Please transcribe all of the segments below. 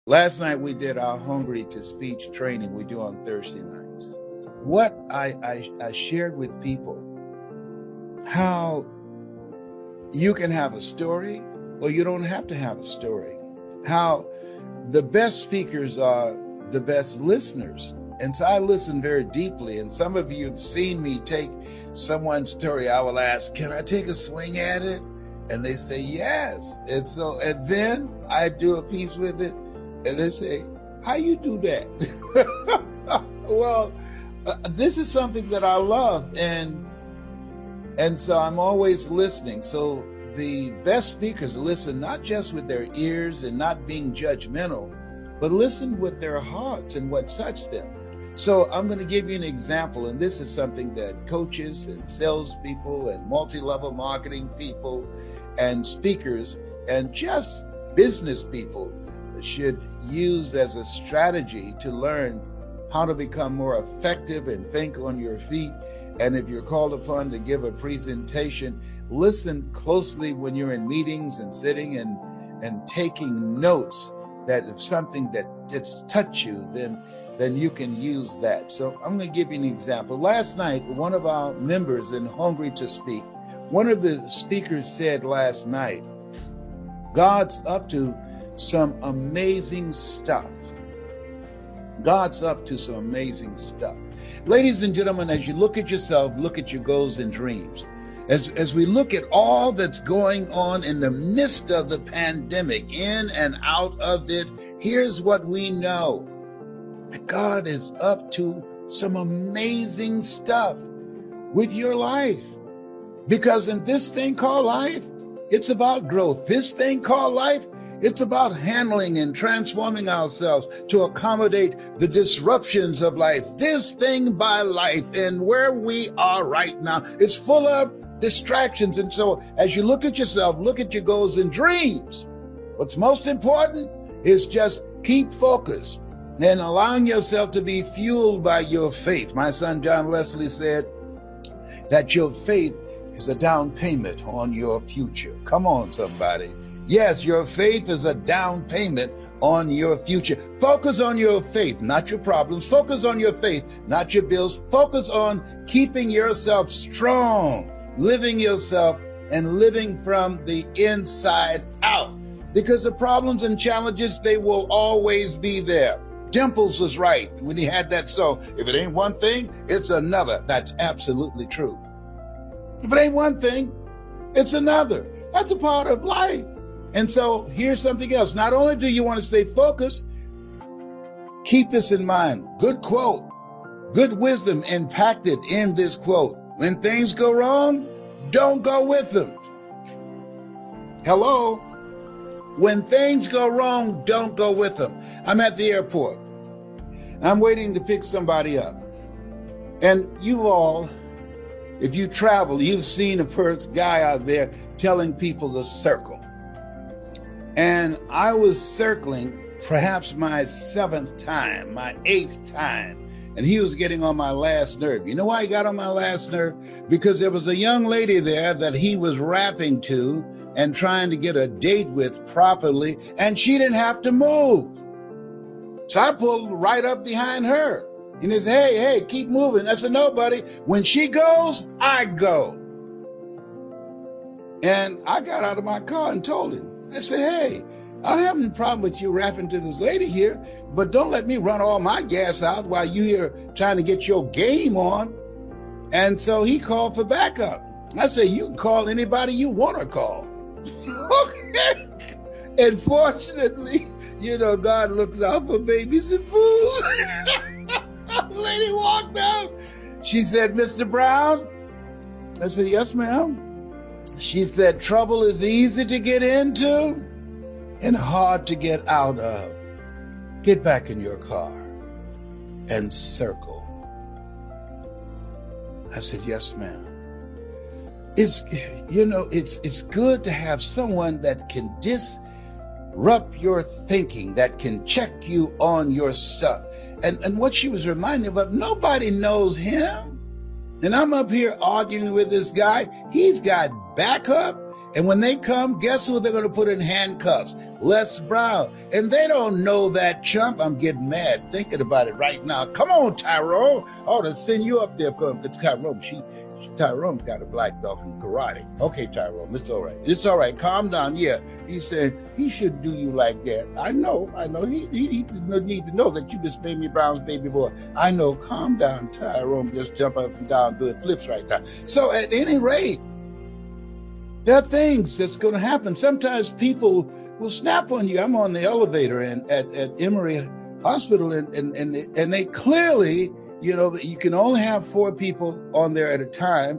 Last night we did our Hungry to Speech training we do on Thursday nights. What I shared with people, how you can have a story or you don't have to have a story. How the best speakers are the best listeners. And so I listen very deeply. And some of you have seen me take someone's story. I will ask, can I take a swing at it? And they say, yes. And then I do a piece with it. And they say, how you do that? Well, this is something that I love. And so I'm always listening. So the best speakers listen not just with their ears and not being judgmental, but listen with their hearts and what touched them. So I'm going to give you an example. And this is something that coaches and salespeople and multi-level marketing people and speakers and just business people should use as a strategy to learn how to become more effective and think on your feet. And if you're called upon to give a presentation, listen closely when you're in meetings and sitting and taking notes, that if something that it's touched you, then you can use that. So I'm going to give you an example. Last night, one of our members in Hungry to Speak, one of the speakers said last night, God's up to some amazing stuff. God's up to some amazing stuff. Ladies and gentlemen, as you look at yourself, look at your goals and dreams. As we look at all that's going on in the midst of the pandemic, in and out of it, here's what we know. God is up to some amazing stuff with your life. Because in this thing called life, it's about growth. This thing called life, it's about handling and transforming ourselves to accommodate the disruptions of life. This thing by life and where we are right now, it's full of distractions. And so as you look at yourself, look at your goals and dreams. What's most important is just keep focused and allowing yourself to be fueled by your faith. My son, John Leslie, said that your faith is a down payment on your future. Come on, somebody. Yes, your faith is a down payment on your future. Focus on your faith, not your problems. Focus on your faith, not your bills. Focus on keeping yourself strong, living yourself and living from the inside out. Because the problems and challenges, they will always be there. Dimples was right when he had that song. If it ain't one thing, it's another. That's absolutely true. If it ain't one thing, it's another. That's a part of life. And so here's something else. Not only do you want to stay focused, keep this in mind. Good quote, good wisdom impacted in this quote. When things go wrong, don't go with them. Hello? When things go wrong, don't go with them. I'm at the airport. I'm waiting to pick somebody up. And you all, if you travel, you've seen a guy out there telling people to circle. And I was circling perhaps my 7th time, my 8th time, and he was getting on my last nerve. You know why he got on my last nerve? Because there was a young lady there that he was rapping to and trying to get a date with properly, and she didn't have to move. So I pulled right up behind her. And he said, hey, keep moving. I said, no, buddy. When she goes, I go. And I got out of my car and told him. I said, hey, I don't have any problem with you rapping to this lady here, but don't let me run all my gas out while you here trying to get your game on. And so he called for backup. I said, you can call anybody you want to call. Okay. And fortunately, God looks out for babies and fools. The lady walked out. She said, Mr. Brown? I said, yes, ma'am. She said, trouble is easy to get into and hard to get out of. Get back in your car and circle. I said, yes, ma'am. It's good to have someone that can disrupt your thinking, that can check you on your stuff. And what she was reminding me of, nobody knows him. And I'm up here arguing with this guy. He's got backup And when they come, guess who they're going to put in handcuffs? Les Brown. And they don't know that chump. I'm getting mad thinking about it right now. Come on, Tyrone. I ought to send you up there for Tyrone. Tyrone's got a black belt in karate. Okay, Tyrone, it's all right. It's all right. Calm down. Yeah. He said he shouldn't do you like that. I know. He need to know that you just made me Brown's baby boy. I know. Calm down, Tyrone. Just jump up and down, doing flips right now. So at any rate, there are things that's going to happen. Sometimes people will snap on you. I'm on the elevator at Emory Hospital, and they clearly, that you can only have 4 people on there at a time.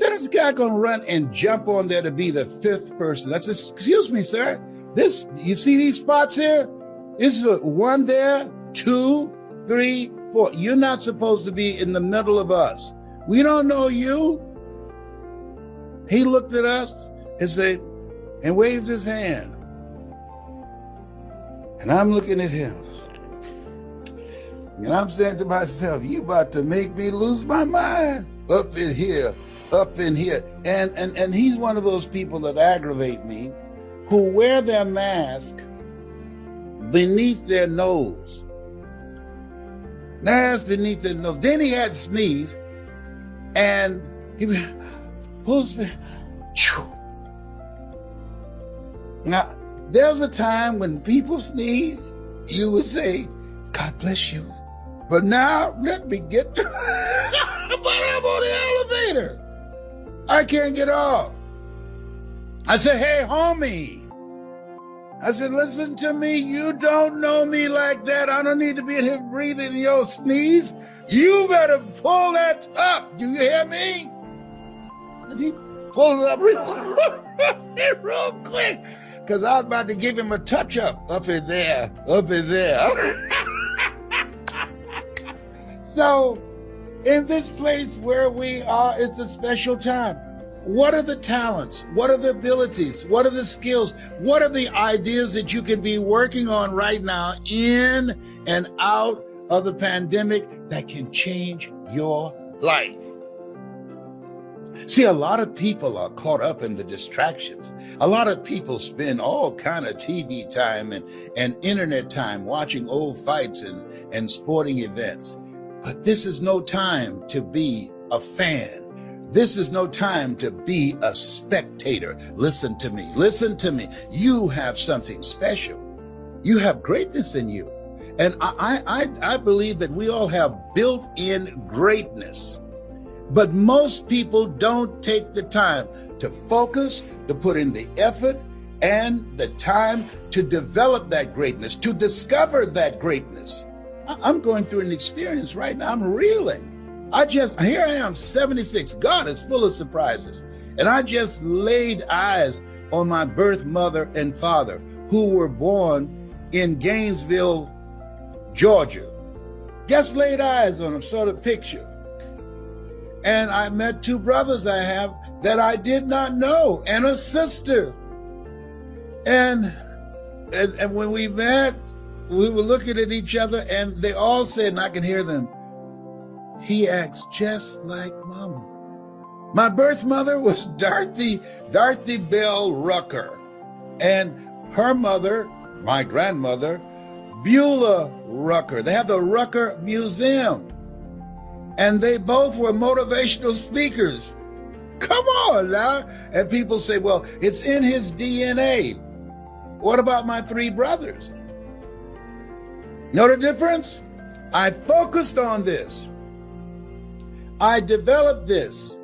Then this guy going to run and jump on there to be the 5th person. That's excuse me, sir. You see these spots here? This is 1 there, 2, 3, 4. You're not supposed to be in the middle of us. We don't know you. He looked at us and waved his hand. And I'm looking at him. And I'm saying to myself, you about to make me lose my mind up in here. And he's one of those people that aggravate me, who wear their mask beneath their nose. Mask beneath their nose. Then he had to sneeze, and he pulls the. Now, there's a time when people sneeze, you would say, God bless you. But now, let me get to but I'm on the elevator. I can't get off. I said, hey, homie. I said, listen to me. You don't know me like that. I don't need to be in here breathing your sneeze. You better pull that up. Do you hear me? And he pulled it up real quick. Because I was about to give him a touch-up in there. So, in this place where we are, it's a special time. What are the talents? What are the abilities? What are the skills? What are the ideas that you can be working on right now in and out of the pandemic that can change your life? See, a lot of people are caught up in the distractions. A lot of people spend all kind of TV time and internet time watching old fights and sporting events. But this is no time to be a fan. This is no time to be a spectator. Listen to me. You have something special. You have greatness in you. And I believe that we all have built-in greatness. But most people don't take the time to focus, to put in the effort and the time to develop that greatness, to discover that greatness. I'm going through an experience right now. I'm reeling. Here I am, 76. God is full of surprises. And I just laid eyes on my birth mother and father, who were born in Gainesville, Georgia. Just laid eyes on them, saw the picture. And I met 2 brothers I have that I did not know, and a sister. And when we met, we were looking at each other, and they all said, and I can hear them, he acts just like Mama. My birth mother was Dorothy Bell Rucker, and her mother, my grandmother, Beulah Rucker. They have the Rucker Museum, and they both were motivational speakers. Come on now. And people say, well, it's in his DNA. What about my 3 brothers? Know the difference? I focused on this. I developed this.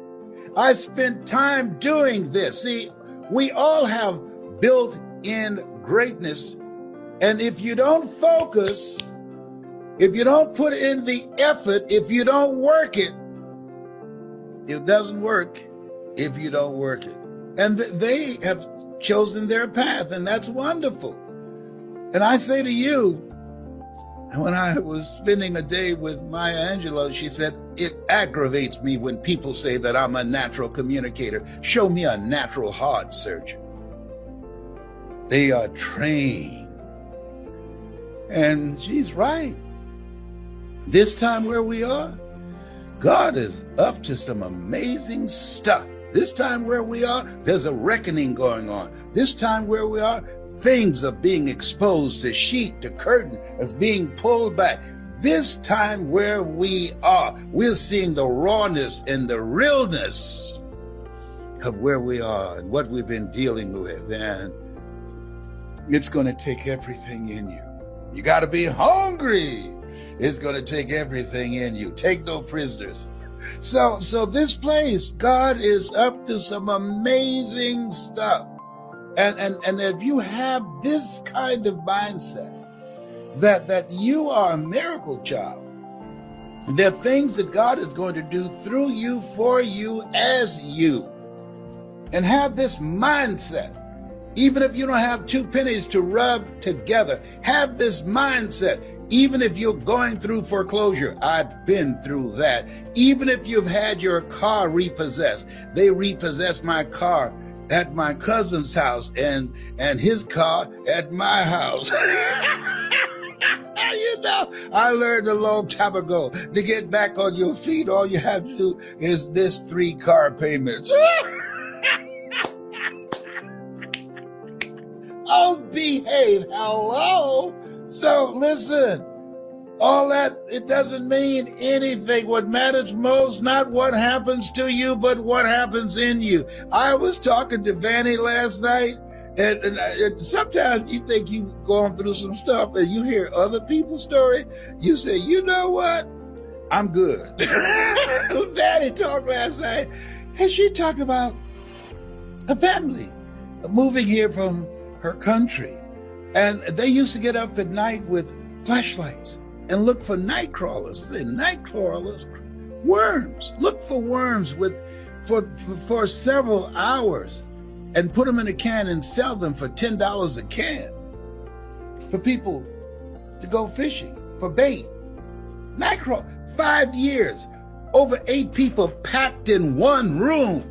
I spent time doing this. See, we all have built-in greatness. And if you don't focus, if you don't put in the effort, if you don't work it, it doesn't work if you don't work it. And they have chosen their path, and that's wonderful. And I say to you, when I was spending a day with Maya Angelou, she said, it aggravates me when people say that I'm a natural communicator. Show me a natural heart surgeon. They are trained. And she's right. This time where we are, God is up to some amazing stuff. This time where we are, there's a reckoning going on. This time where we are, things are being exposed. The sheet, the curtain is being pulled back. This time where we are, we're seeing the rawness and the realness of where we are and what we've been dealing with. And it's going to take everything in you. You got to be hungry. It's going to take everything in you. Take no prisoners. So this place, God is up to some amazing stuff. And if you have this kind of mindset, that you are a miracle child, there are things that God is going to do through you, for you, as you. And have this mindset. Even if you don't have two pennies to rub together, have this mindset. Even if you're going through foreclosure, I've been through that. Even if you've had your car repossessed, they repossessed my car at my cousin's house and his car at my house. You know, I learned a long time ago, to get back on your feet, all you have to do is miss 3 car payments. Oh, behave. Hello. So listen, all that, it doesn't mean anything. What matters most, not what happens to you, but what happens in you. I was talking to Vanny last night, and sometimes you think you've gone through some stuff and you hear other people's story. You say, you know what? I'm good. Vanny talked last night, and she talked about a family moving here from her country. And they used to get up at night with flashlights and look for night crawlers. Night crawlers, worms. Look for worms for several hours and put them in a can and sell them for $10 a can for people to go fishing for bait. Night crawl, 5 years, over 8 people packed in one room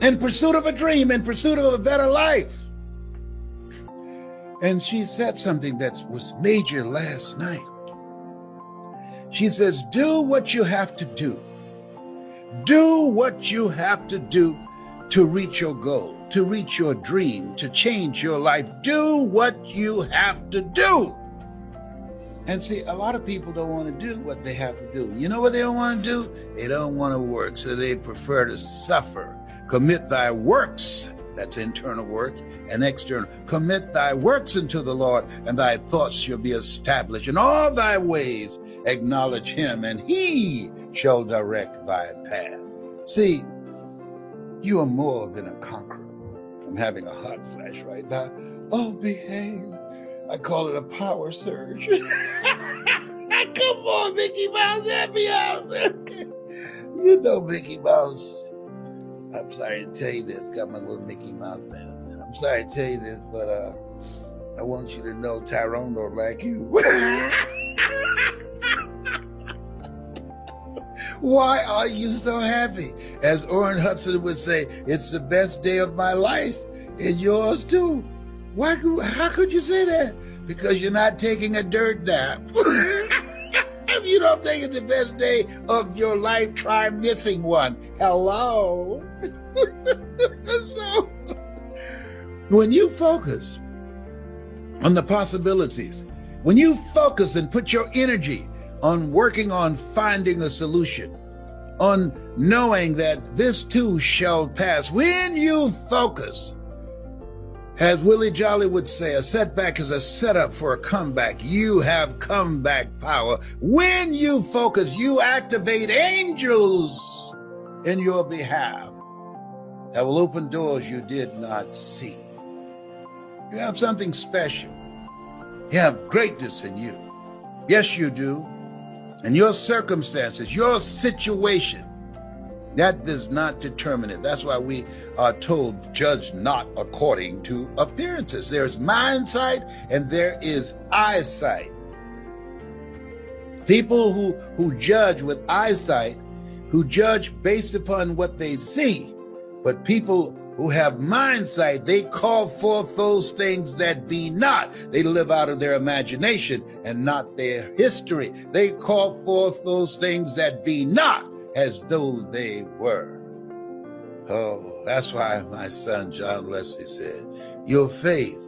in pursuit of a dream, in pursuit of a better life. And she said something that was major last night. She says, do what you have to do. Do what you have to do to reach your goal, to reach your dream, to change your life. Do what you have to do. And see, a lot of people don't want to do what they have to do. You know what they don't want to do? They don't want to work, so they prefer to suffer. Commit thy works, that's internal work, and external. Commit thy works unto the Lord, and thy thoughts shall be established. In all thy ways acknowledge him, and he shall direct thy path. See, you are more than a conqueror. I'm having a hot flash right now. Oh, behave. I call it a power surge. Come on, Mickey Mouse, help me out. You know Mickey Mouse. I'm sorry to tell you this. Got my little Mickey Mouse man. I'm sorry to tell you this, but I want you to know Tyrone don't like you. Why are you so happy? As Orrin Hudson would say, it's the best day of my life, and yours too. How could you say that? Because you're not taking a dirt nap. If you don't think it's the best day of your life, try missing one. Hello. So, when you focus on the possibilities, when you focus and put your energy on working on finding a solution, on knowing that this too shall pass, when you focus, as Willie Jolly would say, a setback is a setup for a comeback. You have comeback power. When you focus, you activate angels in your behalf that will open doors you did not see. You have something special. You have greatness in you. Yes, you do. And your circumstances, your situation, that does not determine it. That's why we are told, judge not according to appearances. There's mind sight and there is eyesight. People who judge with eyesight, who judge based upon what they see, but people who have mind sight, they call forth those things that be not. They live out of their imagination and not their history. They call forth those things that be not as though they were. Oh, that's why my son John Leslie said, your faith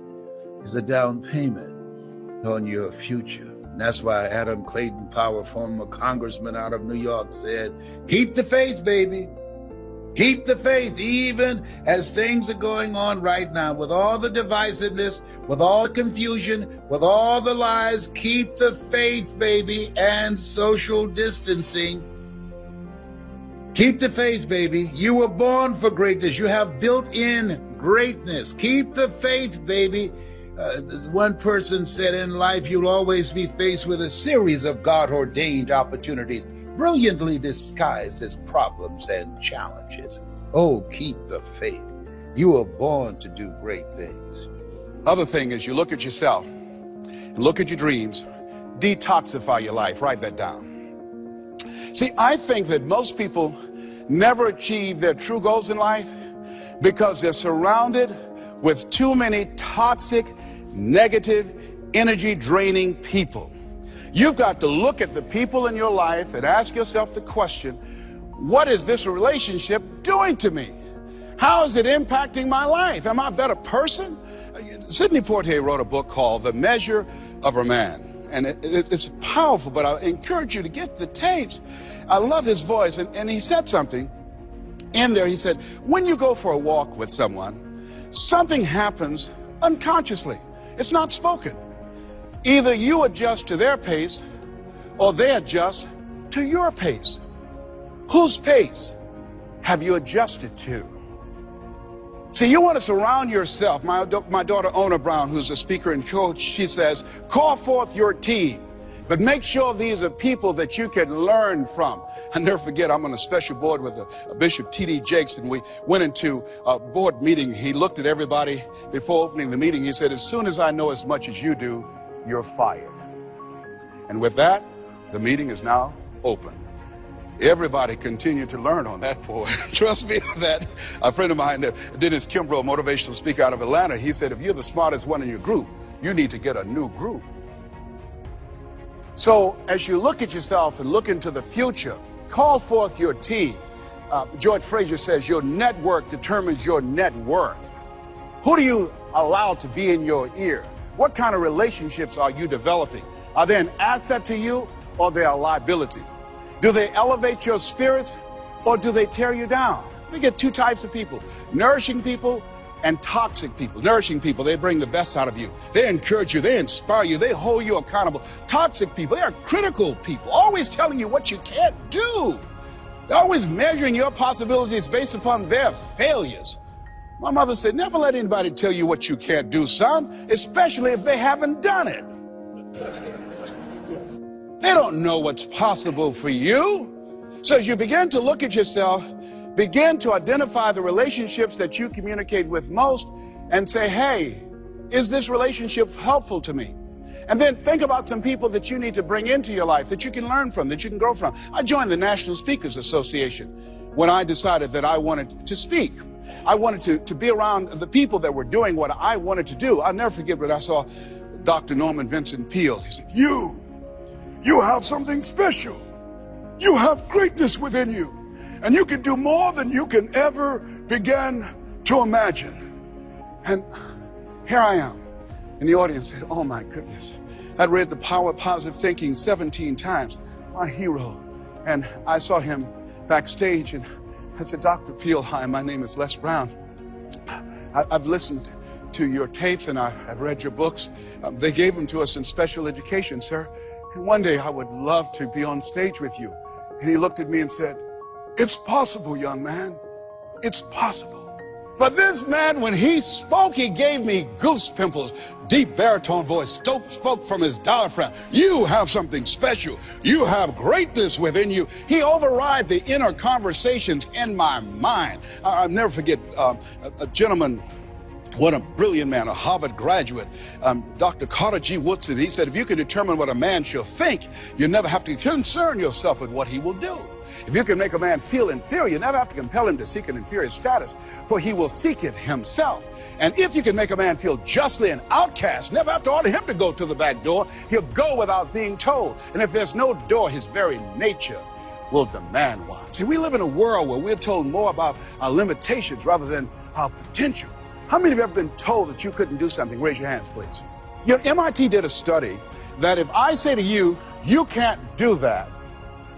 is a down payment on your future. And that's why Adam Clayton Powell, former congressman out of New York, said, keep the faith, baby. Keep the faith, even as things are going on right now, with all the divisiveness, with all the confusion, with all the lies. Keep the faith, baby, and social distancing. Keep the faith, baby. You were born for greatness. You have built-in greatness. Keep the faith, baby. One person said, in life, you'll always be faced with a series of God-ordained opportunities, brilliantly disguised as problems and challenges. Oh, keep the faith. You were born to do great things. Other thing is, you look at yourself and look at your dreams. Detoxify your life. Write that down. See, I think that most people never achieve their true goals in life because they're surrounded with too many toxic, negative, energy-draining people. You've got to look at the people in your life and ask yourself the question, what is this relationship doing to me? How is it impacting my life? Am I a better person? Sidney Poitier wrote a book called The Measure of a Man. And it's powerful, but I encourage you to get the tapes. I love his voice. And he said something in there. He said, when you go for a walk with someone, something happens unconsciously. It's not spoken. Either you adjust to their pace or they adjust to your pace. Whose pace have you adjusted to? See, you want to surround yourself. My daughter, Ona Brown, who's a speaker and coach, she says, call forth your team, but make sure these are people that you can learn from. I'll never forget, I'm on a special board with a Bishop T.D. Jakes, and we went into a board meeting. He looked at everybody before opening the meeting. He said, as soon as I know as much as you do, you're fired. And with that, the meeting is now open. Everybody continued to learn on that board. Trust me that a friend of mine, Dennis Kimbrough, motivational speaker out of Atlanta, he said, if you're the smartest one in your group, you need to get a new group. So as you look at yourself and look into the future, call forth your team. George Fraser says your network determines your net worth. Who do you allow to be in your ear? What kind of relationships are you developing? Are they an asset to you or they are a liability? Do they elevate your spirits or do they tear you down? We get two types of people, nourishing people and toxic people. Nourishing people, they bring the best out of you. They encourage you, they inspire you, they hold you accountable. Toxic people, they are critical people, always telling you what you can't do. They're always measuring your possibilities based upon their failures. My mother said, never let anybody tell you what you can't do, son, especially if they haven't done it. They don't know what's possible for you. So as you begin to look at yourself, begin to identify the relationships that you communicate with most and say, hey, is this relationship helpful to me? And then think about some people that you need to bring into your life that you can learn from, that you can grow from. I joined the National Speakers Association when I decided that I wanted to speak. I wanted to be around the people that were doing what I wanted to do. I'll never forget when I saw Dr. Norman Vincent Peale. He said, you have something special. You have greatness within you. And you can do more than you can ever begin to imagine. And here I am. And the audience said, oh my goodness. I'd read The Power of Positive Thinking 17 times. My hero. And I saw him backstage and I said, Dr. Peale, hi, my name is Les Brown. I've listened to your tapes and I've read your books. They gave them to us in special education, sir. And one day I would love to be on stage with you. And he looked at me and said, it's possible, young man. It's possible. But this man, when he spoke, he gave me goose pimples. Deep baritone voice, spoke from his diaphragm. You have something special. You have greatness within you. He override the inner conversations in my mind. I'll never forget a gentleman, what a brilliant man, a Harvard graduate, Dr. Carter G. Woodson. He said, if you can determine what a man shall think, you never have to concern yourself with what he will do. If you can make a man feel inferior, you never have to compel him to seek an inferior status, for he will seek it himself. And if you can make a man feel justly an outcast, never have to order him to go to the back door. He'll go without being told. And if there's no door, his very nature will demand one. See, we live in a world where we're told more about our limitations rather than our potential. How many of you have ever been told that you couldn't do something? Raise your hands, please. You know, MIT did a study that if I say to you, you can't do that,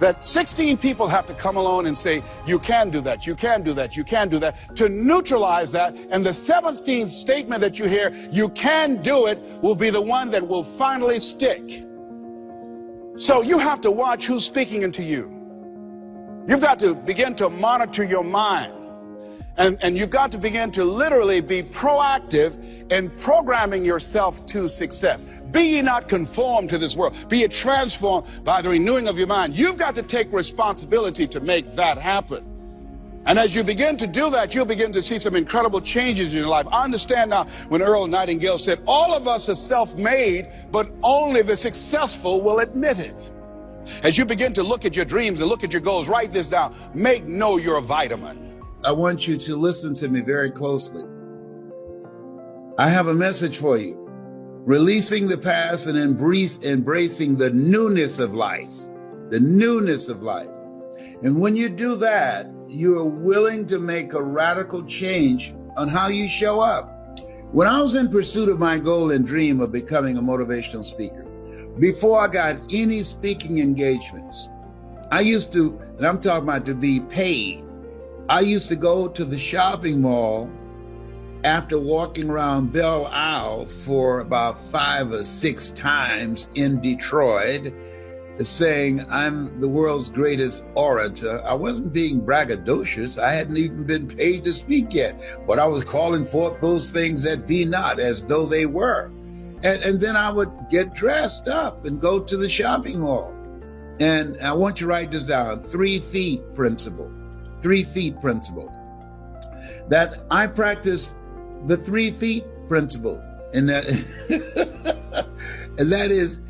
that 16 people have to come along and say, you can do that, you can do that, you can do that, to neutralize that. And the 17th statement that you hear, you can do it, will be the one that will finally stick. So you have to watch who's speaking into you. You've got to begin to monitor your mind. And you've got to begin to literally be proactive in programming yourself to success. Be ye not conformed to this world. Be ye transformed by the renewing of your mind. You've got to take responsibility to make that happen. And as you begin to do that, you'll begin to see some incredible changes in your life. I understand now when Earl Nightingale said, all of us are self-made, but only the successful will admit it. As you begin to look at your dreams and look at your goals, write this down. Make know you're a vitamin. I want you to listen to me very closely. I have a message for you. Releasing the past and embracing the newness of life. The newness of life. And when you do that, you are willing to make a radical change on how you show up. When I was in pursuit of my goal and dream of becoming a motivational speaker, before I got any speaking engagements, I used to, and I'm talking about to be paid, I used to go to the shopping mall after walking around Belle Isle for about 5 or 6 times in Detroit, saying I'm the world's greatest orator. I wasn't being braggadocious. I hadn't even been paid to speak yet, but I was calling forth those things that be not as though they were. And then I would get dressed up and go to the shopping mall. And I want you to write this down, 3 feet principle. 3 feet principle. That I practice the 3 feet principle. And that, and that is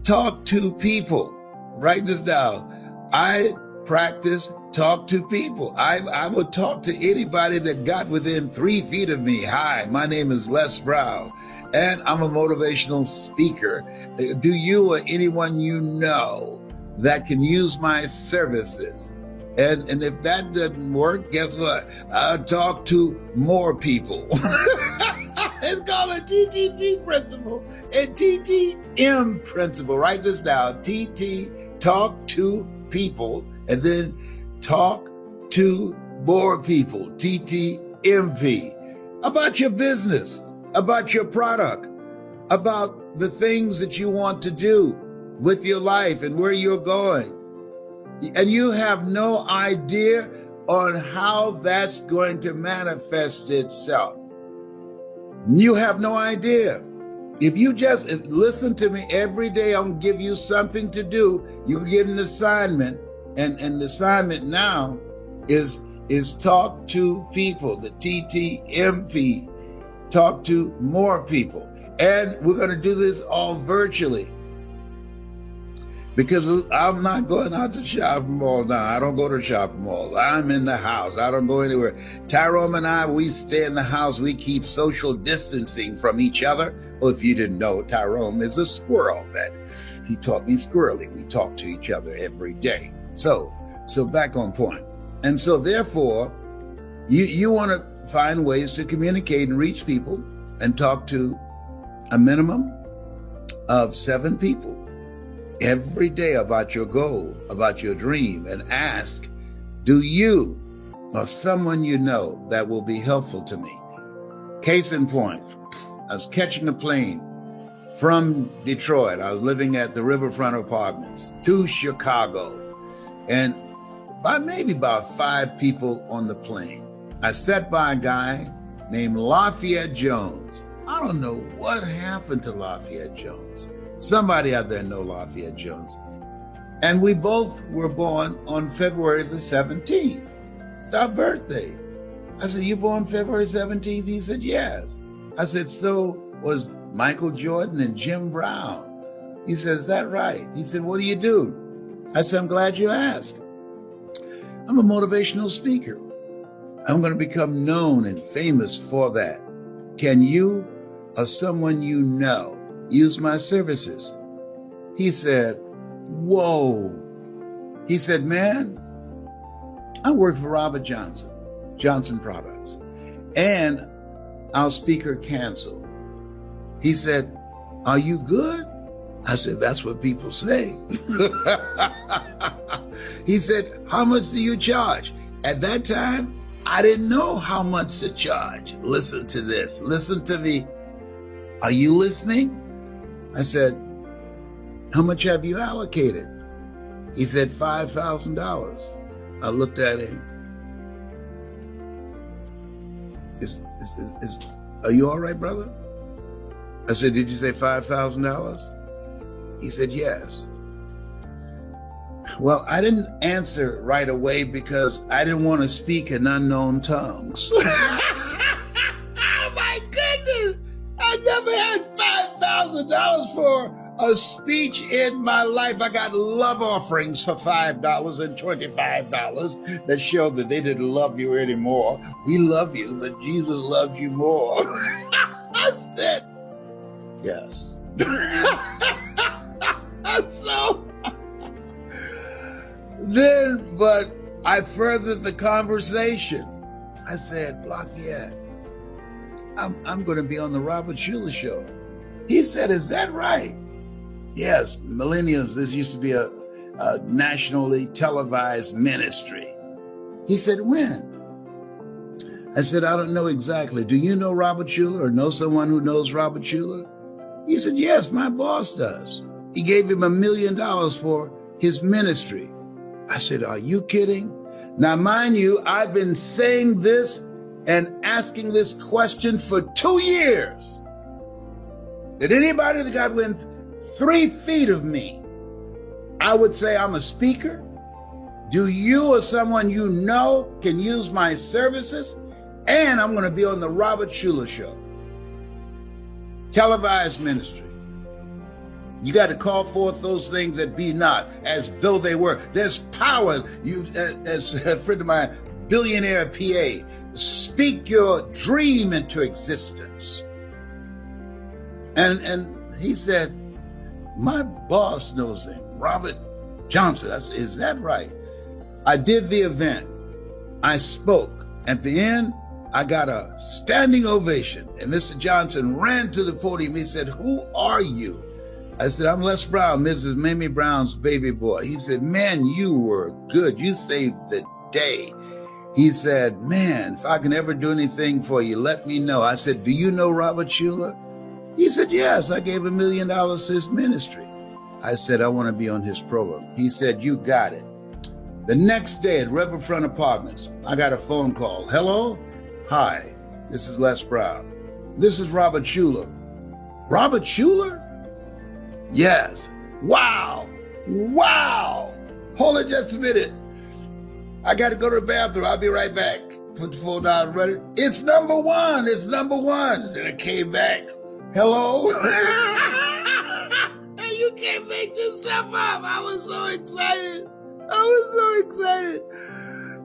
talk to people. Write this down. I practice talk to people. I would talk to anybody that got within 3 feet of me. Hi, my name is Les Brown, and I'm a motivational speaker. Do you or anyone you know that can use my services? And if that doesn't work, guess what? I'll talk to more people. It's called a TTP principle, a TTM principle. Write this down. TT, talk to people, and then talk to more people. TTMP. About your business, about your product, about the things that you want to do with your life and where you're going. And you have no idea on how that's going to manifest itself. You have no idea. If you just listen to me every day, I'm going to give you something to do. You get an assignment, and the assignment now is talk to people, the TTMP, talk to more people. And we're going to do this all virtually. Because I'm not going out to shopping mall now. I don't go to shopping mall. I'm in the house. I don't go anywhere. Tyrone and I, we stay in the house. We keep social distancing from each other. Well, if you didn't know, Tyrone is a squirrel. That he taught me squirrely. We talk to each other every day. So back on point. And so therefore, you want to find ways to communicate and reach people and talk to a minimum of 7 people every day about your goal, about your dream, and ask, do you or someone you know that will be helpful to me? Case in point, I was catching a plane from Detroit. I was living at the Riverfront Apartments to Chicago, and maybe about 5 people on the plane. I sat by a guy named Lafayette Jones. I don't know what happened to Lafayette Jones. Somebody out there know Lafayette Jones. And we both were born on February the 17th. It's our birthday. I said, you born February 17th? He said, yes. I said, so was Michael Jordan and Jim Brown. He said, is that right? He said, what do you do? I said, I'm glad you asked. I'm a motivational speaker. I'm going to become known and famous for that. Can you or someone you know use my services? He said, whoa, He said, man, I work for Robert Johnson, Johnson Products, and our speaker canceled. He said, are you good? I said, that's what people say. He said, how much do you charge? At that time, I didn't know how much to charge. Listen to this. Listen to me. Are you listening? I said, how much have you allocated? He said, $5,000. I looked at him. Are you all right, brother? I said, did you say $5,000? He said, yes. Well, I didn't answer right away because I didn't want to speak in unknown tongues. Oh my goodness! I never had $5,000 for a speech in my life. I got love offerings for $5 and $25 that showed that they didn't love you anymore. We love you, but Jesus loves you more. I said, yes. So then, but I furthered the conversation. I said, Lafayette, I'm going to be on the Robert Schuller Show. He said, is that right? Yes, millenniums, this used to be a nationally televised ministry. He said, when? I said, I don't know exactly. Do you know Robert Schuller or know someone who knows Robert Schuller? He said, yes, my boss does. He gave him $1 million for his ministry. I said, are you kidding? Now, mind you, I've been saying this and asking this question for 2 years. Did anybody that got within 3 feet of me, I would say I'm a speaker? Do you or someone you know can use my services? And I'm going to be on the Robert Schuller Show. Televised ministry. You got to call forth those things that be not as though they were. There's power. You, as a friend of mine, billionaire PA, speak your dream into existence. And he said, my boss knows him, Robert Johnson. I said, is that right? I did the event. I spoke. At the end, I got a standing ovation. And Mr. Johnson ran to the podium. He said, who are you? I said, I'm Les Brown, Mrs. Mamie Brown's baby boy. He said, man, you were good. You saved the day. He said, man, if I can ever do anything for you, let me know. I said, do you know Robert Schuller? He said, yes, I gave $1 million to his ministry. I said, I want to be on his program. He said, you got it. The next day at Riverfront Apartments, I got a phone call. Hello? Hi, this is Les Brown. This is Robert Schuller. Robert Schuller? Yes. Wow. Wow. Hold it just a minute. I got to go to the bathroom. I'll be right back. Put the phone down and run it. It's number one. It's number one. Then I came back. Hello? You can't make this stuff up. I was so excited.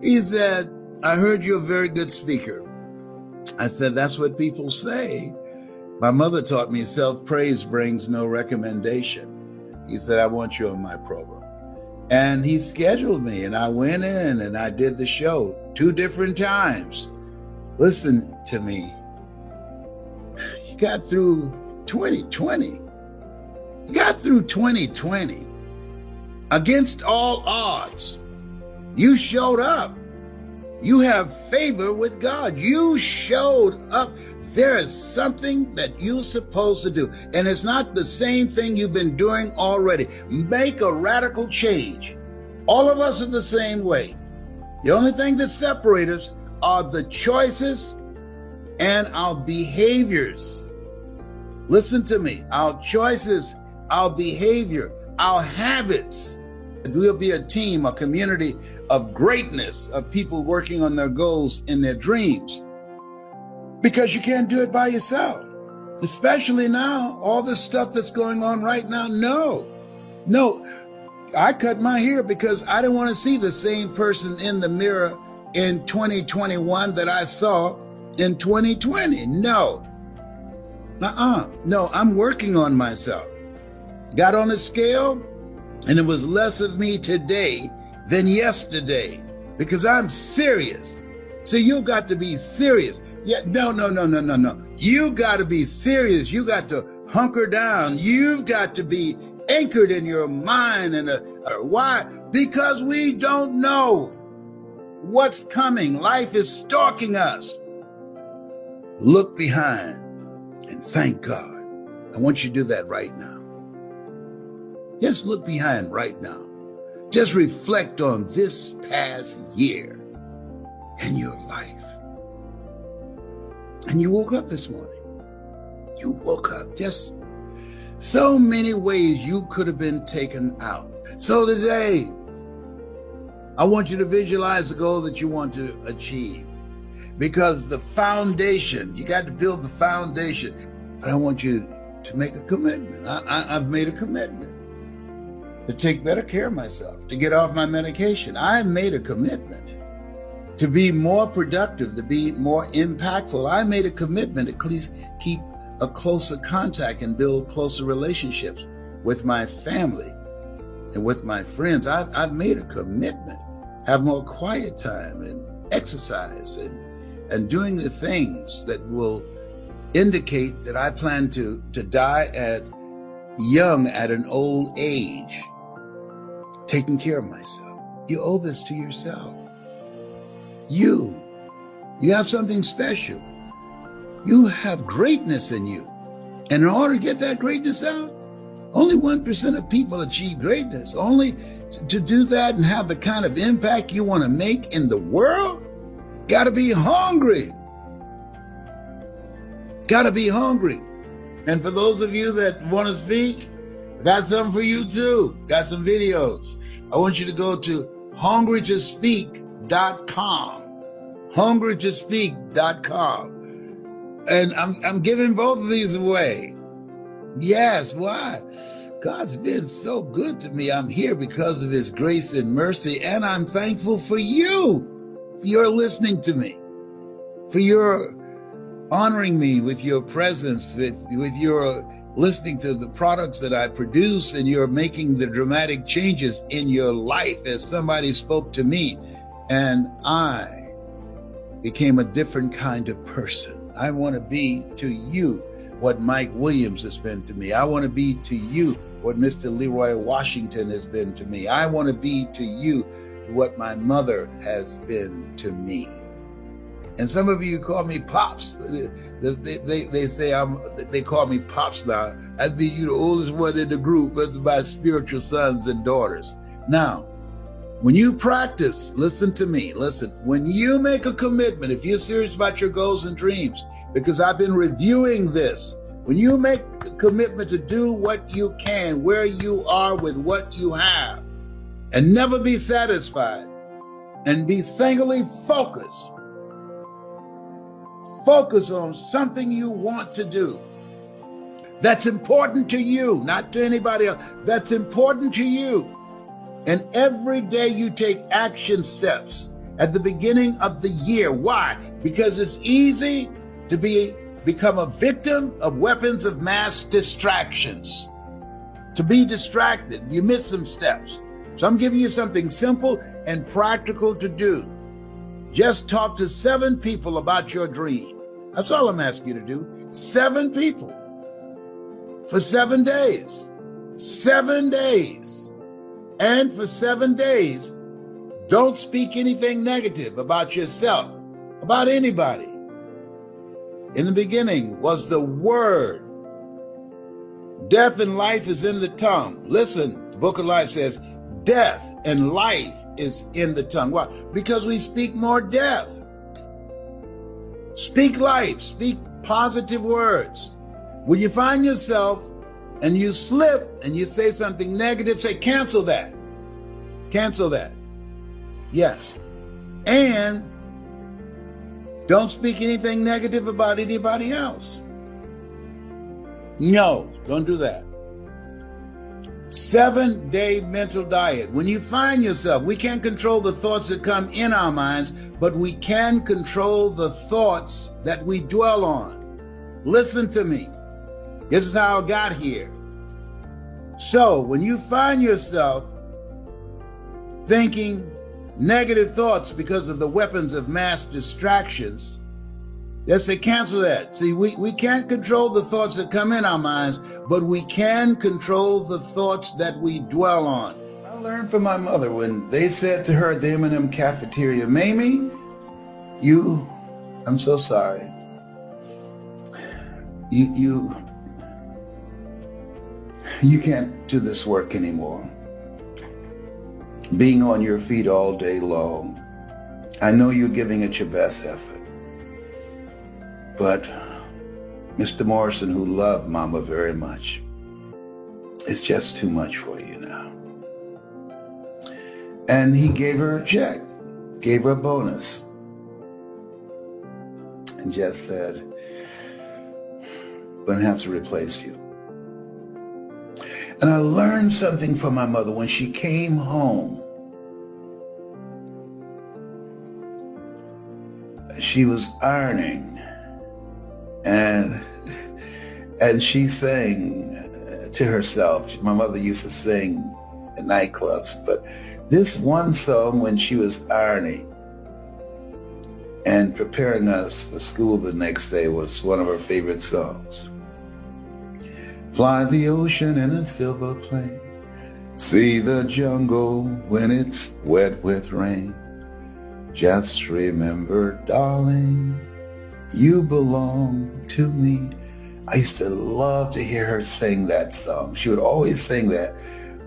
He said, I heard you're a very good speaker. I said, that's what people say. My mother taught me self-praise brings no recommendation. He said, I want you on my program. And he scheduled me, and I went in and I did the show 2 different times. Listen to me. You got through 2020. You got through 2020 against all odds. You showed up. You have favor with God. You showed up. There is something that you're supposed to do. And it's not the same thing you've been doing already. Make a radical change. All of us are the same way. The only thing that separates us are the choices and our behaviors. Listen to me. Our choices, our behavior, our habits. We'll be a team, a community of greatness, of people working on their goals and their dreams. Because you can't do it by yourself. Especially now, all this stuff that's going on right now. No, I cut my hair because I didn't want to see the same person in the mirror in 2021 that I saw in 2020. No, I'm working on myself. Got on a scale, and it was less of me today than yesterday because I'm serious. See, you got to be serious. Yeah, no. You got to be serious. You got to hunker down. You've got to be anchored in your mind. And why? Because we don't know what's coming. Life is stalking us. Look behind and thank God. I want you to do that right now. Just look behind right now. Just reflect on this past year in your life. And you woke up this morning. You woke up. Just so many ways you could have been taken out. So today, I want you to visualize the goal that you want to achieve. Because the foundation, you got to build the foundation. But I want you to make a commitment. I've made a commitment to take better care of myself, to get off my medication. I made a commitment to be more productive, to be more impactful. I made a commitment to at least keep a closer contact and build closer relationships with my family and with my friends. I've made a commitment, have more quiet time and exercise and doing the things that will indicate that I plan to die at young at an old age, taking care of myself. You owe this to yourself. You have something special. You have greatness in you. And in order to get that greatness out, only 1% of people achieve greatness. Only to do that and have the kind of impact you want to make in the world, got to be hungry. Got to be hungry. And for those of you that want to speak, I got something for you too. Got some videos. I want you to go to hungrytospeak.com. hungrytospeak.com. And I'm giving both of these away. Yes, why? God's been so good to me. I'm here because of his grace and mercy, and I'm thankful for you. For your listening to me, for your honoring me with your presence, with your listening to the products that I produce, and you're making the dramatic changes in your life as somebody spoke to me, and I became a different kind of person. I want to be to you what Mike Williams has been to me. I want to be to you what Mr. Leroy Washington has been to me. I want to be to you what my mother has been to me. And some of you call me Pops. They say they call me Pops now. I'd be the oldest one in the group of my spiritual sons and daughters. Now, when you practice, listen to me, listen. When you make a commitment, if you're serious about your goals and dreams, because I've been reviewing this, when you make a commitment to do what you can, where you are with what you have, and never be satisfied, and be singly focused. Focus on something you want to do that's important to you, not to anybody else, that's important to you. And every day you take action steps at the beginning of the year. Why? Because it's easy to become a victim of weapons of mass distractions. To be distracted, you miss some steps. So I'm giving you something simple and practical to do. Just talk to 7 people about your dream. That's all I'm asking you to do. 7 people for 7 days. 7 days. And for 7 days, don't speak anything negative about yourself, about anybody. In the beginning was the Word. Death and life is in the tongue. Listen, the book of life says, death and life is in the tongue. Why? Because we speak more death. Speak life, speak positive words. When you find yourself and you slip and you say something negative, say, cancel that. Cancel that. Yes. And don't speak anything negative about anybody else. No, don't do that. 7-day mental diet. When you find yourself, we can't control the thoughts that come in our minds, but we can control the thoughts that we dwell on. Listen to me. This is how I got here. So when you find yourself thinking negative thoughts because of the weapons of mass distractions, yes, they cancel that. See, we can't control the thoughts that come in our minds, but we can control the thoughts that we dwell on. I learned from my mother when they said to her at the M&M cafeteria, Mamie, I'm so sorry. You can't do this work anymore. Being on your feet all day long. I know you're giving it your best effort. But Mr. Morrison, who loved Mama very much, it's just too much for you now. And he gave her a check, gave her a bonus, and just said, I'm gonna have to replace you. And I learned something from my mother when she came home. She was ironing, and she sang to herself. My mother used to sing at nightclubs, but this one song when she was ironing and preparing us for school the next day was one of her favorite songs. Fly the ocean in a silver plane, see the jungle when it's wet with rain. Just remember, darling, you belong to me. I used to love to hear her sing that song. She would always sing that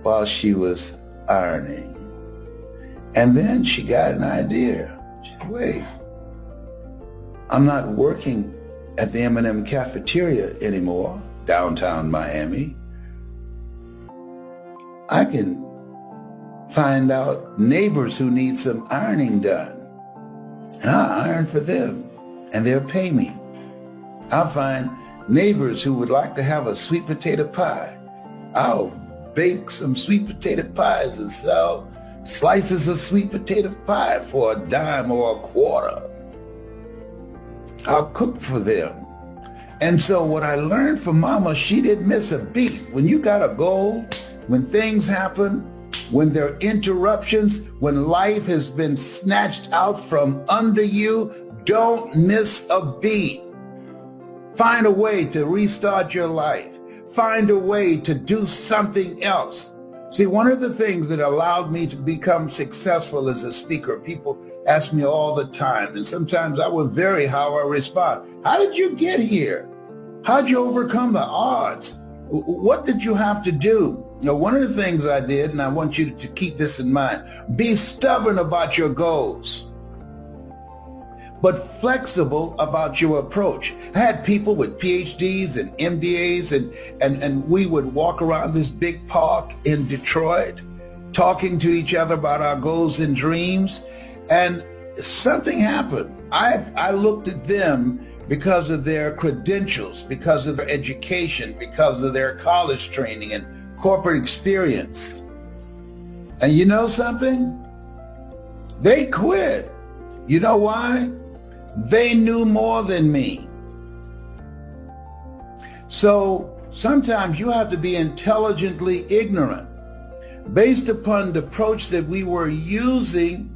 while she was ironing. And then she got an idea. She said, wait, I'm not working at the M&M cafeteria anymore, downtown Miami. I can find out neighbors who need some ironing done, and I'll iron for them, and they'll pay me. I'll find neighbors who would like to have a sweet potato pie. I'll bake some sweet potato pies and sell slices of sweet potato pie for a dime or a quarter. I'll cook for them. And so what I learned from Mama, she didn't miss a beat. When you got a goal, when things happen, when there are interruptions, when life has been snatched out from under you, don't miss a beat. Find a way to restart your life. Find a way to do something else. See, one of the things that allowed me to become successful as a speaker, people ask me all the time, and sometimes I would vary how I respond. How did you get here? How'd you overcome the odds? What did you have to do? You know, one of the things I did, and I want you to keep this in mind, be stubborn about your goals, but flexible about your approach. I had people with PhDs and MBAs, and we would walk around this big park in Detroit, talking to each other about our goals and dreams, and something happened. I looked at them because of their credentials, because of their education, because of their college training and corporate experience. And you know something? They quit. You know why? They knew more than me. So sometimes you have to be intelligently ignorant. Based upon the approach that we were using,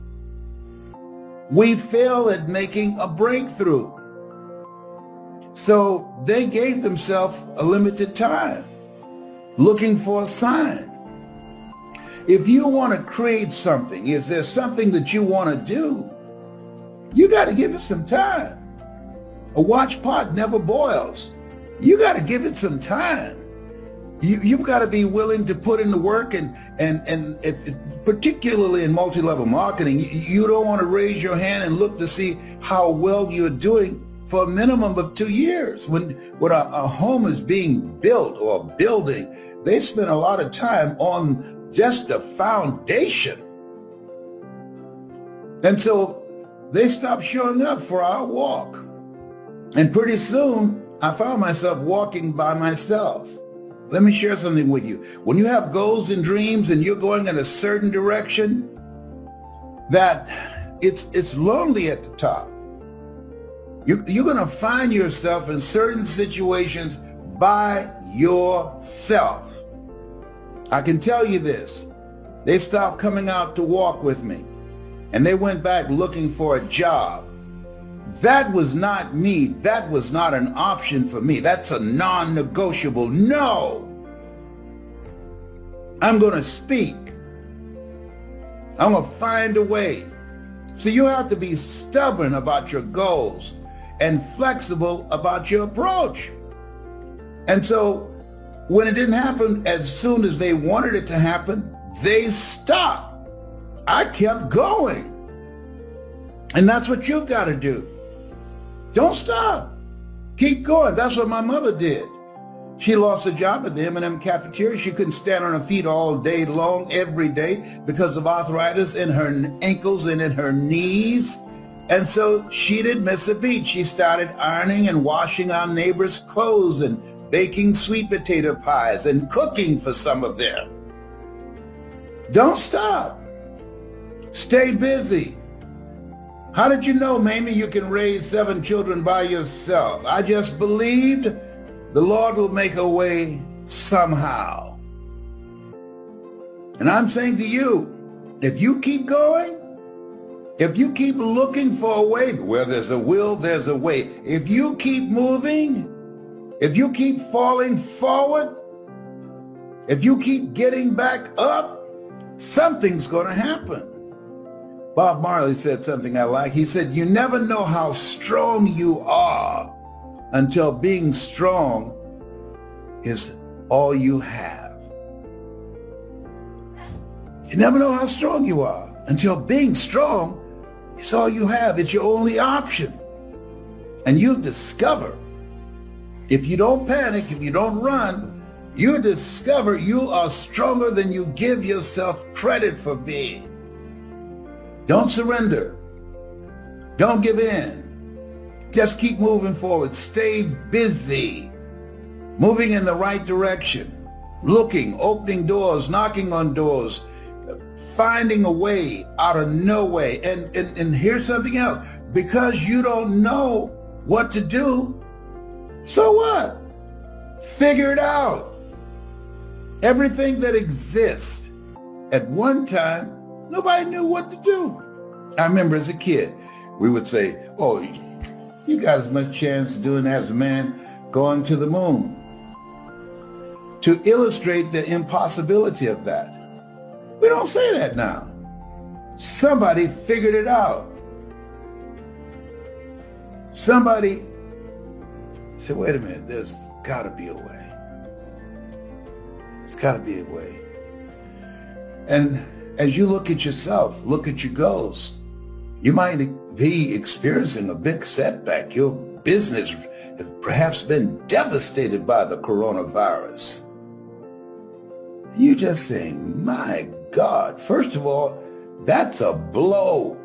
we failed at making a breakthrough. So they gave themselves a limited time, looking for a sign. If you want to create something, is there something that you want to do? You got to give it some time. A watch pot never boils. You got to give it some time. You've got to be willing to put in the work, and if, particularly in multi-level marketing, you don't want to raise your hand and look to see how well you're doing for a minimum of 2 years. When a home is being built or a building, they spend a lot of time on just the foundation. And so they stopped showing up for our walk. And pretty soon, I found myself walking by myself. Let me share something with you. When you have goals and dreams and you're going in a certain direction, that it's lonely at the top. You're going to find yourself in certain situations by yourself. I can tell you this. They stopped coming out to walk with me. And they went back looking for a job. That was not me. That was not an option for me. That's a non-negotiable. No. I'm going to speak. I'm going to find a way. So you have to be stubborn about your goals and flexible about your approach. And so when it didn't happen as soon as they wanted it to happen, they stopped. I kept going. And that's what you've got to do. Don't stop. Keep going. That's what my mother did. She lost a job at the M&M cafeteria. She couldn't stand on her feet all day long, every day, because of arthritis in her ankles and in her knees. And so she didn't miss a beat. She started ironing and washing our neighbors' clothes and baking sweet potato pies and cooking for some of them. Don't stop. Stay busy. How did you know, Mamie, you can raise 7 children by yourself? I just believed the Lord will make a way somehow. And I'm saying to you, if you keep going, if you keep looking for a way, where there's a will, there's a way. If you keep moving, if you keep falling forward, if you keep getting back up, something's going to happen. Bob Marley said something I like. He said, you never know how strong you are until being strong is all you have. You never know how strong you are until being strong is all you have. It's your only option. And you discover, if you don't panic, if you don't run, you discover you are stronger than you give yourself credit for being. Don't surrender. Don't give in. Just keep moving forward. Stay busy, moving in the right direction, looking, opening doors, knocking on doors, finding a way out of no way. And here's something else. Because you don't know what to do, so what? Figure it out. Everything that exists at one time, nobody knew what to do. I remember as a kid, we would say, oh, you got as much chance of doing that as a man going to the moon. To illustrate the impossibility of that. We don't say that now. Somebody figured it out. Somebody said, wait a minute, there's got to be a way. There's got to be a way. And as you look at yourself, look at your goals, you might be experiencing a big setback. Your business has perhaps been devastated by the coronavirus. You just saying, my God, first of all, that's a blow.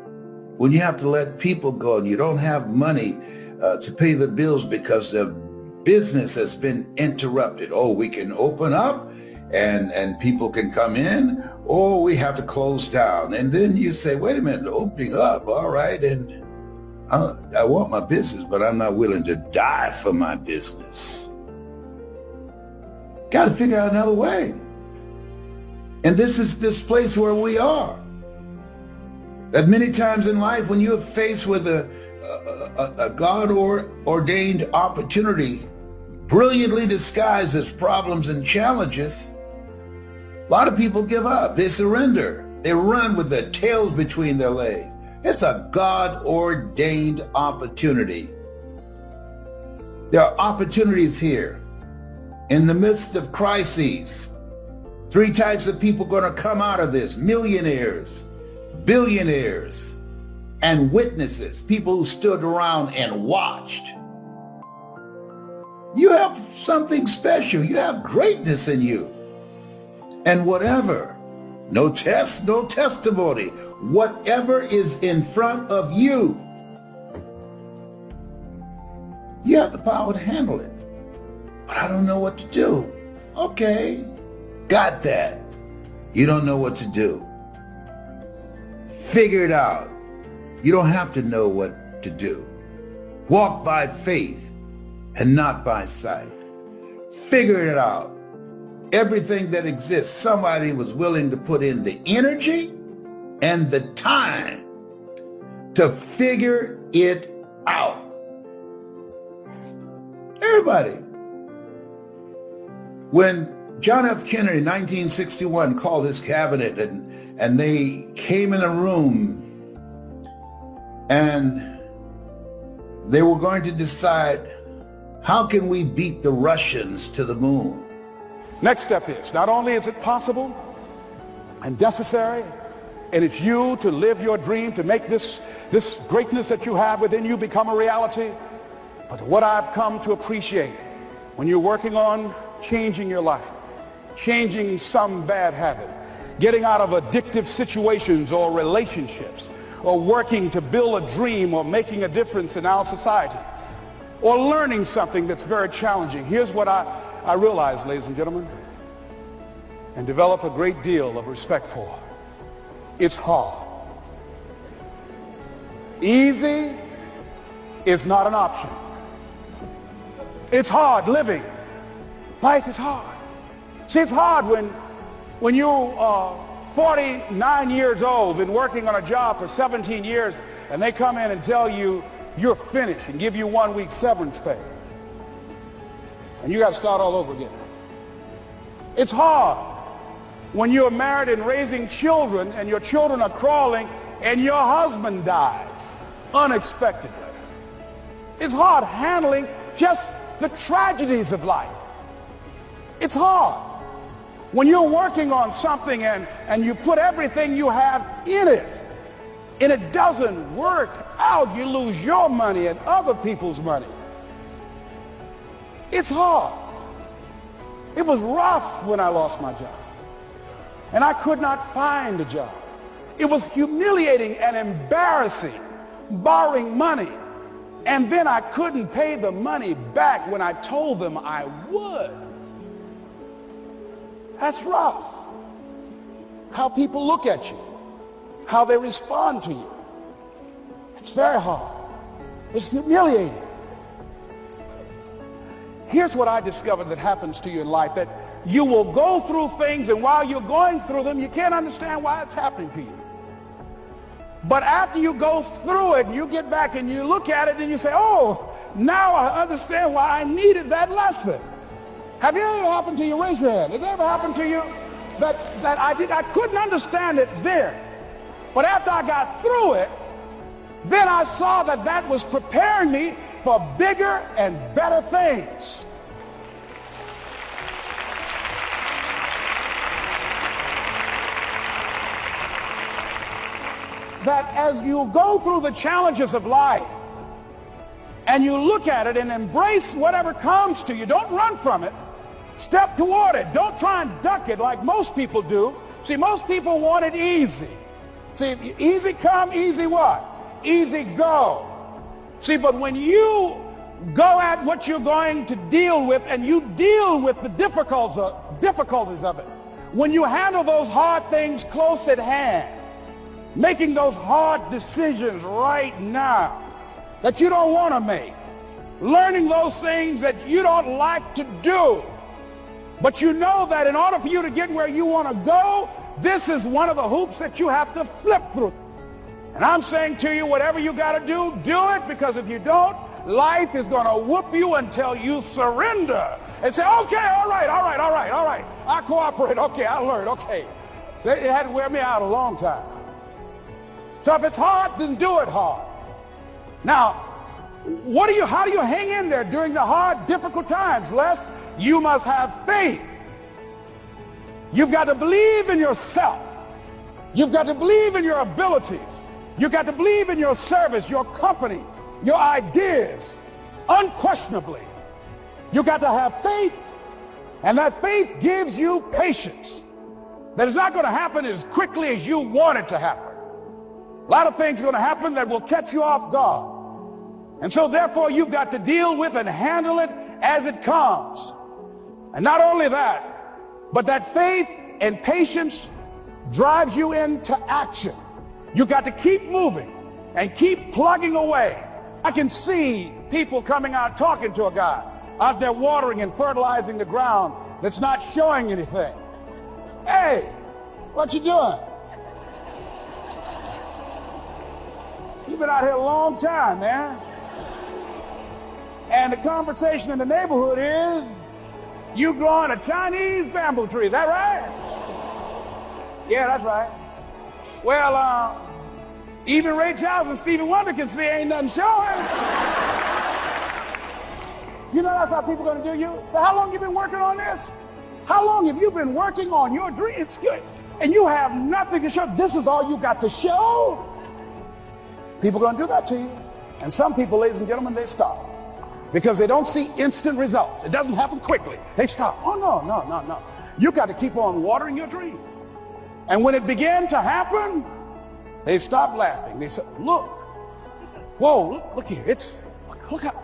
When you have to let people go and you don't have money to pay the bills because the business has been interrupted. Oh, we can open up and people can come in, or we have to close down. And then you say, wait a minute, opening up, all right, and I want my business, but I'm not willing to die for my business. Got to figure out another way. And this is this place where we are. That many times in life, when you're faced with a God-ordained opportunity, brilliantly disguised as problems and challenges, a lot of people give up. They surrender. They run with their tails between their legs. It's a God-ordained opportunity. There are opportunities here in the midst of crises. 3 types of people going to come out of this: millionaires, billionaires, and witnesses, people who stood around and watched. You have something special. You have greatness in you. And whatever, no test, no testimony, whatever is in front of you, you have the power to handle it. But I don't know what to do. Okay, got that. You don't know what to do. Figure it out. You don't have to know what to do. Walk by faith and not by sight. Figure it out. everything that exists, somebody was willing to put in the energy and the time to figure it out. Everybody. When John F. Kennedy in 1961 called his cabinet and they came in a room and they were going to decide, how can we beat the Russians to the moon? Next step is, not only is it possible and necessary, and it's you to live your dream, to make this greatness that you have within you become a reality, but what I've come to appreciate when you're working on changing your life, changing some bad habit, getting out of addictive situations or relationships, or working to build a dream or making a difference in our society, or learning something that's very challenging. Here's what I realize, ladies and gentlemen, and develop a great deal of respect for. It's hard. Easy is not an option. It's hard living. Life is hard. See, it's hard when you're 49 years old, been working on a job for 17 years, and they come in and tell you you're finished and give you 1 week severance pay. And you got to start all over again. It's hard when you're married and raising children and your children are crawling and your husband dies unexpectedly. It's hard handling just the tragedies of life. It's hard when you're working on something and you put everything you have in it and it doesn't work out. You lose your money and other people's money. It's hard. It was rough when I lost my job and I could not find a job. It was humiliating and embarrassing, borrowing money, and then I couldn't pay the money back when I told them I would. That's rough. How people look at you, how they respond to you. It's very hard. It's humiliating. Here's what I discovered that happens to you in life, that you will go through things, and while you're going through them, you can't understand why it's happening to you. But after you go through it, you get back and you look at it and you say, oh, now I understand why I needed that lesson. Have you ever happened to you? Raise your hand. Has it ever happened to you that I couldn't understand it then, but after I got through it, then I saw that that was preparing me for bigger and better things. That as you go through the challenges of life and you look at it and embrace whatever comes to you, don't run from it. Step toward it. Don't try and duck it like most people do. See, most people want it easy. See, easy come, easy what? Easy go. See, but when you go at what you're going to deal with and you deal with the difficulties of it, when you handle those hard things close at hand, making those hard decisions right now that you don't want to make, learning those things that you don't like to do, but you know that in order for you to get where you want to go, this is one of the hoops that you have to flip through. And I'm saying to you, whatever you got to do it, because if you don't, life is going to whoop you until you surrender and say, okay, all right, I cooperate, okay, I learned, okay. It had to wear me out a long time. So if it's hard, then do it hard. Now, how do you hang in there during the hard, difficult times, Les? You must have faith. You've got to believe in yourself. You've got to believe in your abilities. You've got to believe in your service, your company, your ideas, unquestionably. You've got to have faith, and that faith gives you patience. That it's not going to happen as quickly as you want it to happen. A lot of things are going to happen that will catch you off guard. And so therefore you've got to deal with and handle it as it comes. And not only that, but that faith and patience drives you into action. You've got to keep moving and keep plugging away. I can see people coming out talking to a guy out there watering and fertilizing the ground, that's not showing anything. Hey, what you doing? You've been out here a long time, man. And the conversation in the neighborhood is, you growing a Chinese bamboo tree, is that right? Yeah, that's right. Well, even Ray Charles and Stevie Wonder can see ain't nothing showing. You know that's how people are going to do you? So how long have you been working on this? How long have you been working on your dreams? And you have nothing to show. This is all you got to show. People are going to do that to you. And some people, ladies and gentlemen, they stop. Because they don't see instant results. It doesn't happen quickly. They stop. Oh, no. You got to keep on watering your dream. And when it began to happen, they stopped laughing. They said, look. Whoa, look here. Look how.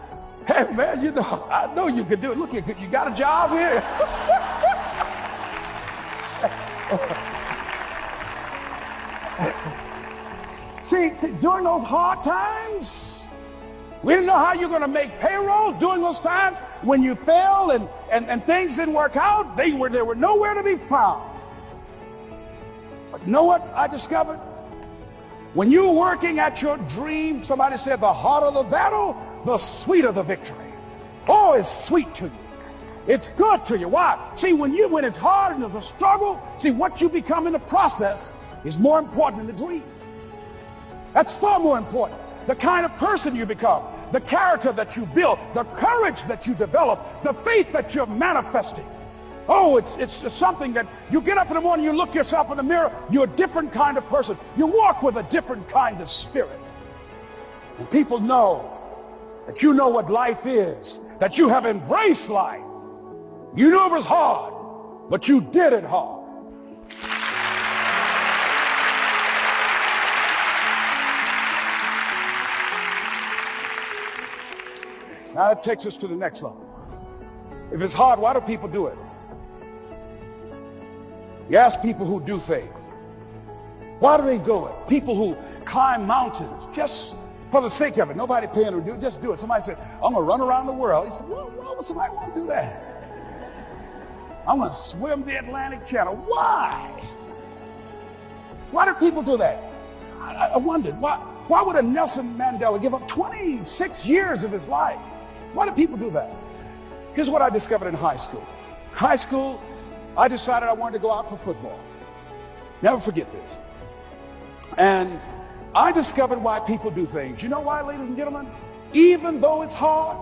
Hey, man, you know, I know you can do it. Look here, you got a job here? See, during those hard times, we didn't know how you're going to make payroll. During those times when you failed and things didn't work out, they were nowhere to be found. But you know what I discovered? When you're working at your dream, somebody said the harder the battle, the sweeter the victory. Oh, it's sweet to you. It's good to you. Why? See, when it's hard and there's a struggle, see, what you become in the process is more important than the dream. That's far more important. The kind of person you become, the character that you build, the courage that you develop, the faith that you're manifesting. Oh, it's something that you get up in the morning, you look yourself in the mirror, you're a different kind of person. You walk with a different kind of spirit. And people know that you know what life is, that you have embraced life. You knew it was hard, but you did it hard. Now that takes us to the next level. If it's hard, why do people do it? You ask people who do things, why do they do it? People who climb mountains just for the sake of it. Nobody paying them to do it, just do it. Somebody said, I'm going to run around the world. He said, well, why would somebody want to do that? I'm going to swim the Atlantic Channel. Why? Why do people do that? I wondered, why would a Nelson Mandela give up 26 years of his life? Why do people do that? Here's what I discovered in high school. High school, I decided I wanted to go out for football. Never forget this. And I discovered why people do things. You know why, ladies and gentlemen? Even though it's hard,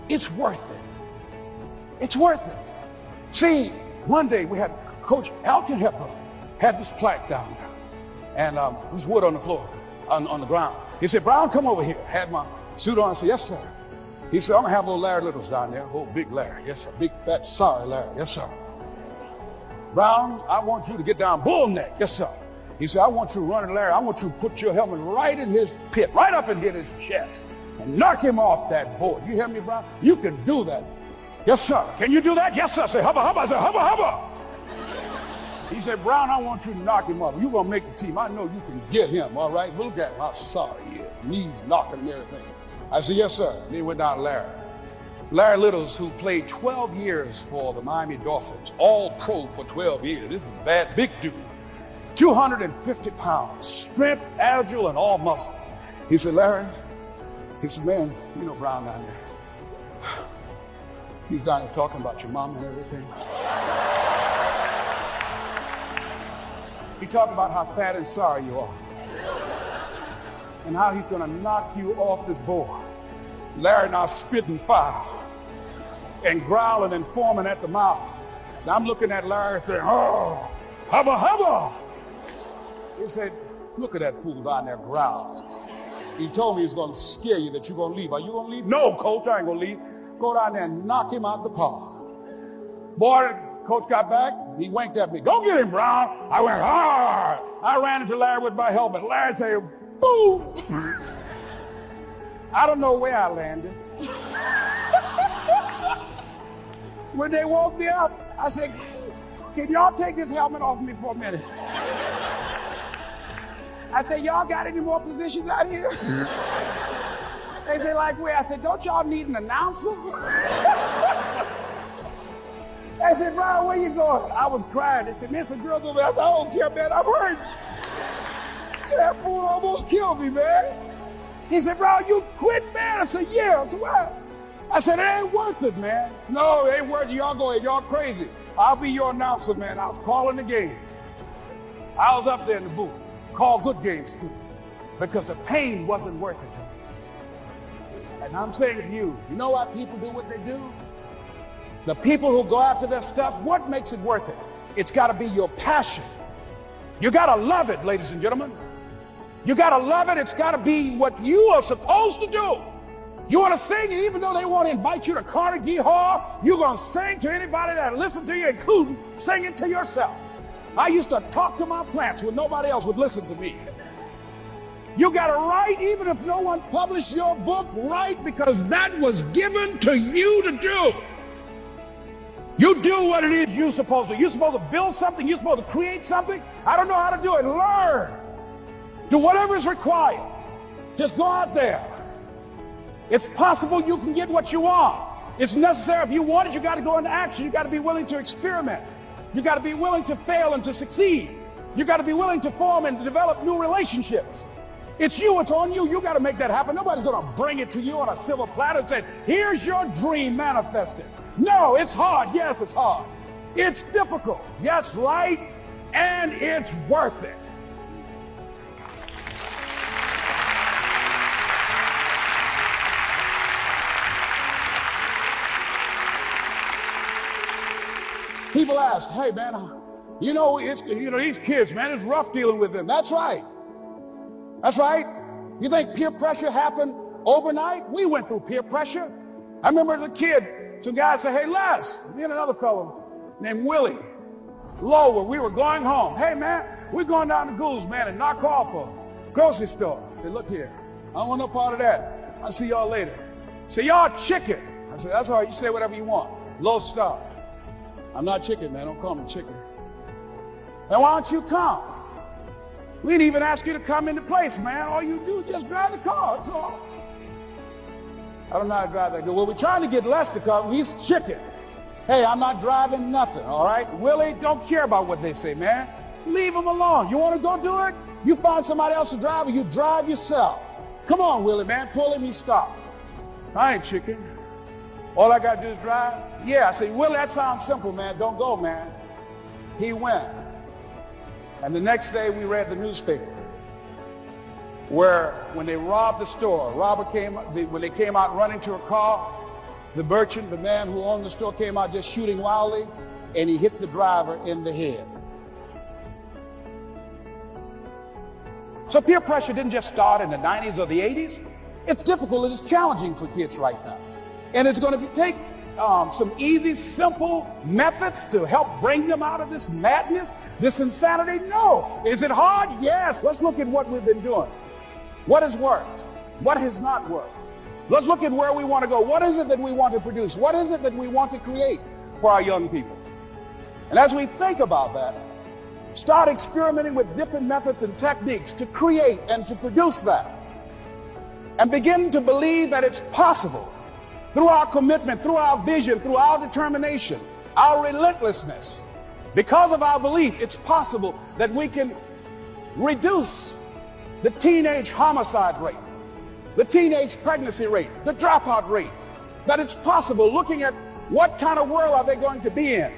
it's worth it. It's worth it. See, one day we had Coach Alkin Hepburn had this plaque down there. And this wood on the floor, on the ground. He said, Brown, come over here. Had my suit on. I said, yes, sir. He said, I'm going to have little Larry Littles down there. Oh, big Larry. Yes, sir. Big, fat, sorry Larry. Yes, sir. Brown, I want you to get down bull neck. Yes, sir. He said, I want you running Larry. I want you to put your helmet right in his pit, right up and hit his chest, and knock him off that board. You hear me, Brown? You can do that. Yes, sir. Can you do that? Yes, sir. I said, hubba, hubba. I said, hubba, hubba. He said, Brown, I want you to knock him off. You're going to make the team. I know you can get him, all right? Look at him. I'm sorry. Yeah. Knees knocking and everything. I said, yes, sir. And then went down to Larry. Larry Littles, who played 12 years for the Miami Dolphins, all pro for 12 years. This is a bad, big dude. 250 pounds, strength, agile, and all muscle. He said, Larry, he said, man, you know Brown down there. He's down there talking about your mom and everything. He talked about how fat and sorry you are. And how he's going to knock you off this board. Larry now spitting fire and growling and foaming at the mouth. Now I'm looking at Larry saying, oh, hubba, hubba. He said, look at that fool down there growling. He told me he's going to scare you, that you're going to leave. Are you going to leave? No, coach, I ain't going to leave. Go down there and knock him out the park. Boy, coach got back. He winked at me. Go get him, Brown. I went hard. I ran into Larry with my helmet. Larry said, boo. I don't know where I landed. When they woke me up, I said, can y'all take this helmet off me for a minute? I said, y'all got any more positions out here? They said, like where? I said, don't y'all need an announcer? I said, Ron, where you going? I was crying. They said, man, some girls over there. I said, I don't care, man. I'm hurt. I said, that fool almost killed me, man. He said, Ron, you quit, man? I said, yeah. I said, what? I said, it ain't worth it, man. No, it ain't worth it. Y'all go ahead. Y'all crazy. I'll be your announcer, man. I was calling the game. I was up there in the booth. Called good games, too. Because the pain wasn't worth it to me. And I'm saying to you, you know why people do what they do? The people who go after their stuff, what makes it worth it? It's got to be your passion. You got to love it, ladies and gentlemen. You got to love it. It's got to be what you are supposed to do. You want to sing, and even though they want to invite you to Carnegie Hall, you're going to sing to anybody that listens to you, including singing to yourself. I used to talk to my plants when nobody else would listen to me. You got to write, even if no one published your book, write, because that was given to you to do. You do what it is you're supposed to. You're supposed to build something. You're supposed to create something. I don't know how to do it. Learn. Do whatever is required. Just go out there. It's possible you can get what you want. It's necessary. If you want it, you got to go into action. You got to be willing to experiment. You got to be willing to fail and to succeed. You got to be willing to form and to develop new relationships. It's you. It's on you. You got to make that happen. Nobody's going to bring it to you on a silver platter and say, here's your dream manifested. No, it's hard. Yes, it's hard. It's difficult. Yes, right. And it's worth it. People ask, hey, man, you know, these kids, man, it's rough dealing with them. That's right. That's right. You think peer pressure happened overnight? We went through peer pressure. I remember as a kid, some guys said, hey, Les, me and another fellow named Willie Lower, we were going home. Hey, man, we're going down to Gould's, man, and knock off a grocery store. I said, look here, I don't want no part of that. I'll see y'all later. Say, y'all chicken. I said, that's all right, you say whatever you want. Low star. I'm not chicken, man, don't call me chicken. Then why don't you come? We didn't even ask you to come into place, man. All you do is just drive the car, that's all. I don't know how to drive that good. Well, we're trying to get Les to come. He's chicken. Hey, I'm not driving nothing, all right? Willie, don't care about what they say, man. Leave them alone. You want to go do it? You find somebody else to drive, or you drive yourself. Come on, Willie, man. Pull him, he stop. I ain't chicken. All I got to do is drive? Yeah. I said, Willie, that sounds simple, man. Don't go, man. He went. And the next day, we read the newspaper where when they robbed the store, when they came out running to a car, the merchant, the man who owned the store, came out just shooting wildly, and he hit the driver in the head. So peer pressure didn't just start in the 90s or the 80s. It's difficult, it's challenging for kids right now. And it's going to take some easy, simple methods to help bring them out of this madness, this insanity? No. Is it hard? Yes. Let's look at what we've been doing. What has worked? What has not worked? Let's look at where we want to go. What is it that we want to produce? What is it that we want to create for our young people? And as we think about that, start experimenting with different methods and techniques to create and to produce that. And begin to believe that it's possible through our commitment, through our vision, through our determination, our relentlessness. Because of our belief, it's possible that we can reduce the teenage homicide rate, the teenage pregnancy rate, the dropout rate, that it's possible, looking at what kind of world are they going to be in.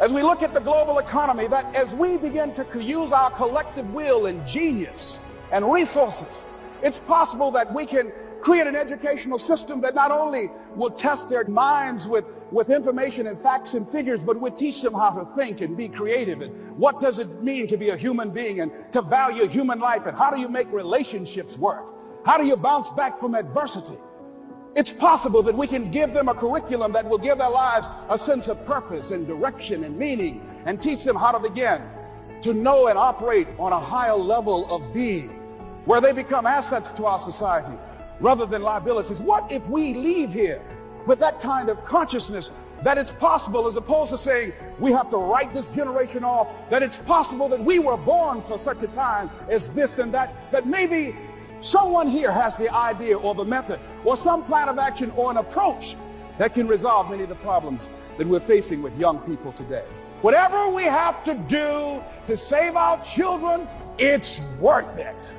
As we look at the global economy, that as we begin to use our collective will and genius and resources, it's possible that we can create an educational system that not only will test their minds with information and facts and figures, but will teach them how to think and be creative, and what does it mean to be a human being and to value human life, and how do you make relationships work? How do you bounce back from adversity? It's possible that we can give them a curriculum that will give their lives a sense of purpose and direction and meaning, and teach them how to begin to know and operate on a higher level of being, where they become assets to our society rather than liabilities. What if we leave here with that kind of consciousness that it's possible, as opposed to saying we have to write this generation off, that it's possible that we were born for such a time as this and that, that maybe someone here has the idea or the method or some plan of action or an approach that can resolve many of the problems that we're facing with young people today. Whatever we have to do to save our children, it's worth it.